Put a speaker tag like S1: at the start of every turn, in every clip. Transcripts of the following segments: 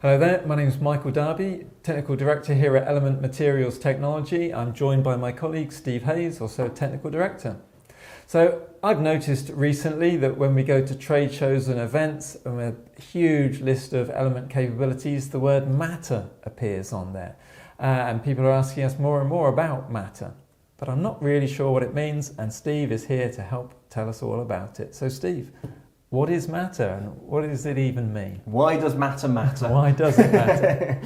S1: Hello there, my name is Michael Darby, Technical Director here at Element Materials Technology. I'm joined by my colleague Steve Hayes, also Technical Director. So I've noticed recently that when we go to trade shows and events and a huge list of Element capabilities, the word matter appears on there. And people are asking us more and more about matter. But I'm not really sure what it means, and Steve is here to help tell us all about it. So Steve, what is matter and what does it even mean?
S2: Why does matter matter?
S1: Why does it matter?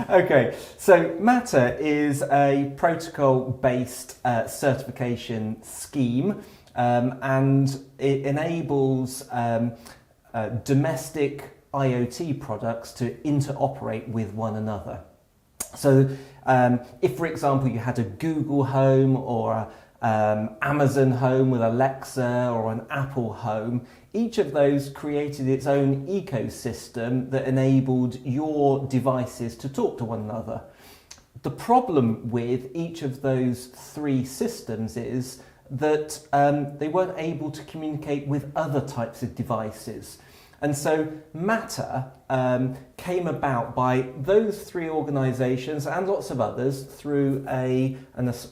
S2: Okay, so matter is a protocol-based certification scheme, and it enables domestic IoT products to interoperate with one another. So if, for example, you had a Google Home or a Amazon Home with Alexa or an Apple Home, each of those created its own ecosystem that enabled your devices to talk to one another. The problem with each of those three systems is that they weren't able to communicate with other types of devices. And so Matter came about by those three organisations and lots of others through an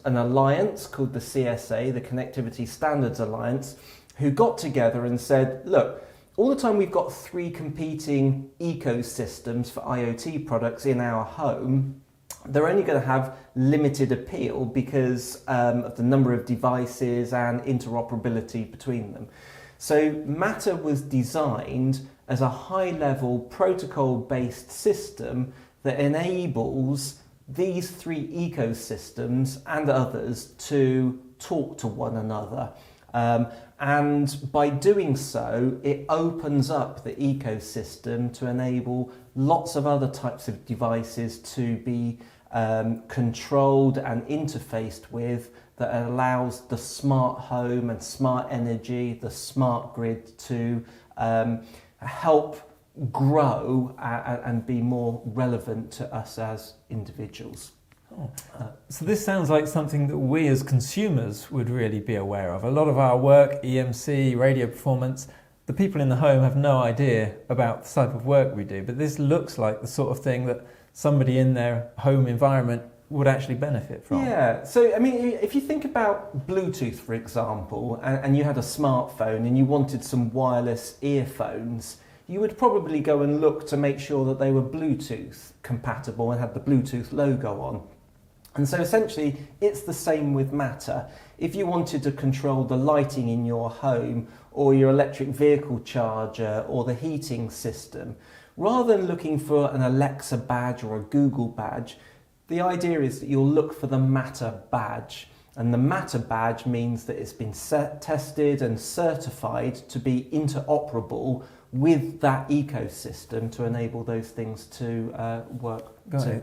S2: alliance called the CSA, the Connectivity Standards Alliance, who got together and said, look, all the time we've got three competing ecosystems for IoT products in our home, they're only going to have limited appeal because of the number of devices and interoperability between them. So Matter was designed as a high-level protocol-based system that enables these three ecosystems and others to talk to one another. And by doing so, it opens up the ecosystem to enable lots of other types of devices to be controlled and interfaced with, that allows the smart home and smart energy, the smart grid to help grow and be more relevant to us as individuals.
S1: So this sounds like something that we as consumers would really be aware of. A lot of our work, EMC, radio performance, the people in the home have no idea about the type of work we do, but this looks like the sort of thing that somebody in their home environment would actually benefit from.
S2: Yeah, so I mean, if you think about Bluetooth, for example, and you had a smartphone and you wanted some wireless earphones, you would probably go and look to make sure that they were Bluetooth compatible and had the Bluetooth logo on. And so essentially, it's the same with Matter. If you wanted to control the lighting in your home or your electric vehicle charger or the heating system, rather than looking for an Alexa badge or a Google badge, the idea is that you'll look for the Matter badge. And the Matter badge means that it's been tested and certified to be interoperable with that ecosystem to enable those things to work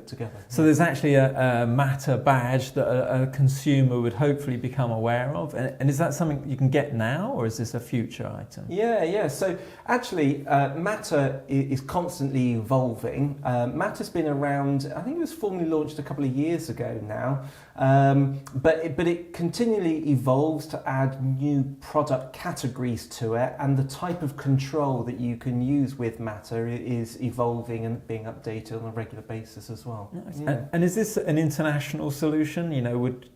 S2: together.
S1: So there's actually a Matter badge that a consumer would hopefully become aware of. And is that something you can get now, or is this a future item?
S2: Yeah. So actually, Matter is constantly evolving. Matter's been around, I think it was formally launched a couple of years ago now. But it continually evolves to add new product categories to it, and the type of control that you can use with Matter is evolving and being updated on a regular basis as well.
S1: Nice.
S2: Yeah.
S1: And is this an international solution? You know, would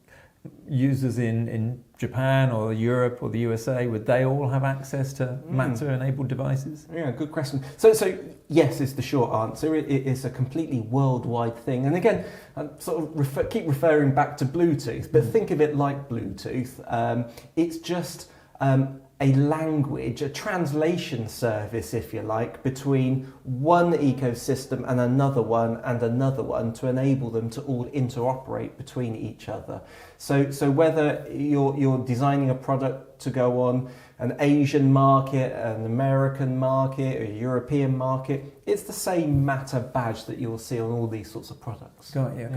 S1: users in Japan or Europe or the USA, would they all have access to Matter-enabled devices?
S2: Yeah, good question. So yes is the short answer. It is a completely worldwide thing. And again, I sort of keep referring back to Bluetooth, but think of it like Bluetooth. It's just a language, a translation service, if you like, between one ecosystem and another one to enable them to all interoperate between each other. So whether you're designing a product to go on an Asian market, an American market, a European market, it's the same Matter badge that you'll see on all these sorts of products.
S1: Got you.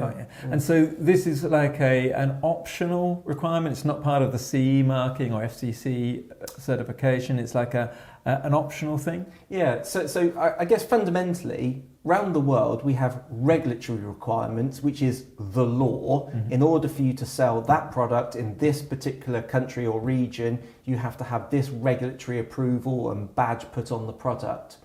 S1: And so this is like an optional requirement. It's not part of the CE marking or FCC certification. It's like an optional thing.
S2: Yeah. So I guess fundamentally, around the world, we have regulatory requirements, which is the law. In order for you to sell that product in this particular country or region, you have to have this regulatory approval and badge put on the product.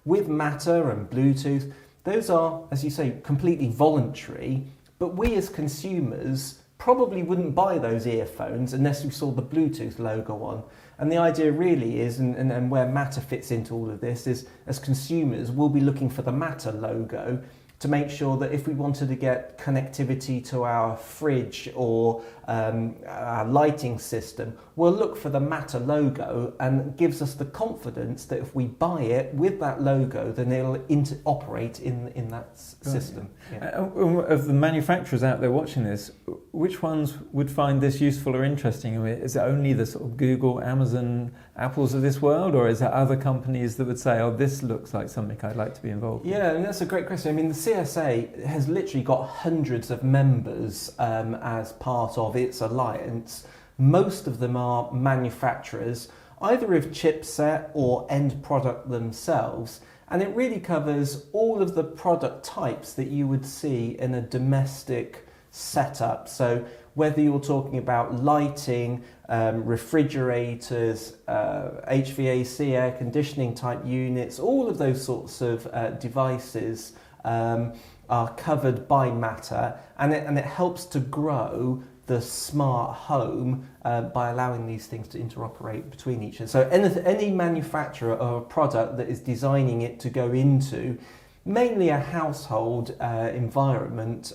S2: With Matter and Bluetooth, those are, as you say, completely voluntary, but we as consumers probably wouldn't buy those earphones unless we saw the Bluetooth logo on. And the idea really is, and where Matter fits into all of this, is as consumers, we'll be looking for the Matter logo to make sure that if we wanted to get connectivity to our fridge or our lighting system, we'll look for the Matter logo, and it gives us the confidence that if we buy it with that logo, then it'll operate in that system. Yeah.
S1: Of the manufacturers out there watching this, which ones would find this useful or interesting? I mean, is it only the sort of Google, Amazon, Apples of this world, or is there other companies that would say, oh, this looks like something I'd like to be involved in?
S2: Yeah, and that's a great question. I mean, the CSA has literally got hundreds of members as part of its alliance. Most of them are manufacturers, either of chipset or end product themselves. And it really covers all of the product types that you would see in a domestic setup. So whether you're talking about lighting, refrigerators, HVAC, air conditioning type units, all of those sorts of devices are covered by Matter, and it helps to grow the smart home by allowing these things to interoperate between each other. So any manufacturer of a product that is designing it to go into mainly a household environment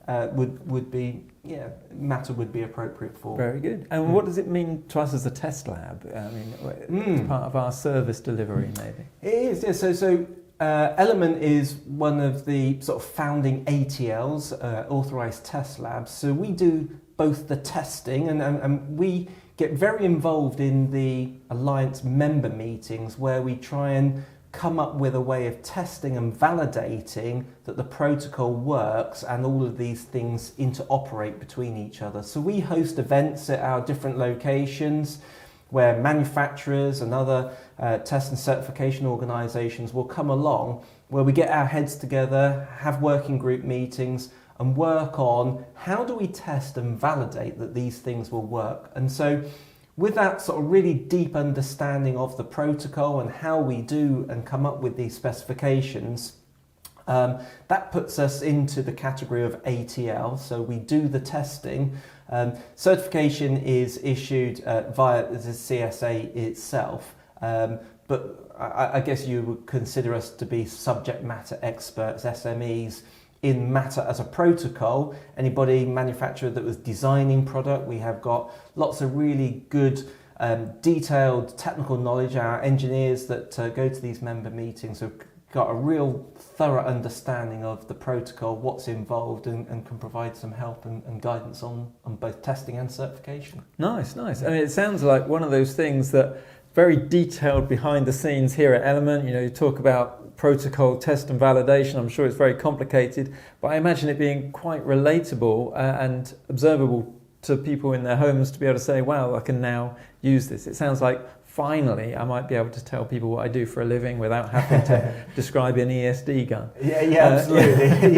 S2: would be, Matter would be appropriate for.
S1: Very good. And what does it mean to us as a test lab? I mean, it's part of our service delivery, maybe.
S2: It is, yeah. So Element is one of the sort of founding ATLs, authorized test labs. So we do both the testing and we get very involved in the Alliance member meetings where we try and come up with a way of testing and validating that the protocol works and all of these things interoperate between each other. So we host events at our different locations where manufacturers and other test and certification organisations will come along, where we get our heads together, have working group meetings and work on how do we test and validate that these things will work. And so with that sort of really deep understanding of the protocol and how we do and come up with these specifications, that puts us into the category of ATL. So we do the testing. Certification is issued via the CSA itself, but I guess you would consider us to be subject matter experts, SMEs, in Matter as a protocol. Anybody manufacturer that was designing product, we have got lots of really good detailed technical knowledge. Our engineers that go to these member meetings have got a real thorough understanding of the protocol, what's involved, and can provide some help and guidance on both testing and certification.
S1: Nice. I mean, it sounds like one of those things that very detailed behind the scenes here at Element. You talk about protocol, test and validation. I'm sure it's very complicated, but I imagine it being quite relatable and observable to people in their homes to be able to say, wow, I can now use this. It sounds like finally I might be able to tell people what I do for a living without having to describe an ESD gun.
S2: Yeah, absolutely.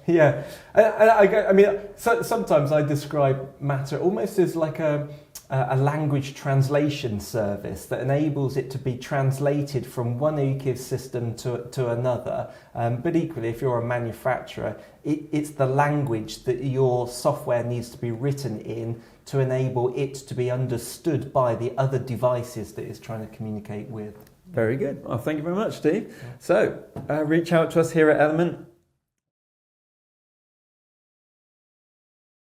S2: Yeah. I mean, sometimes I describe Matter almost as like a language translation service that enables it to be translated from one ecosystem to another. But equally, if you're a manufacturer, it's the language that your software needs to be written in to enable it to be understood by the other devices that it's trying to communicate with.
S1: Very good. Well, thank you very much, Steve. Yeah. So, reach out to us here at Element.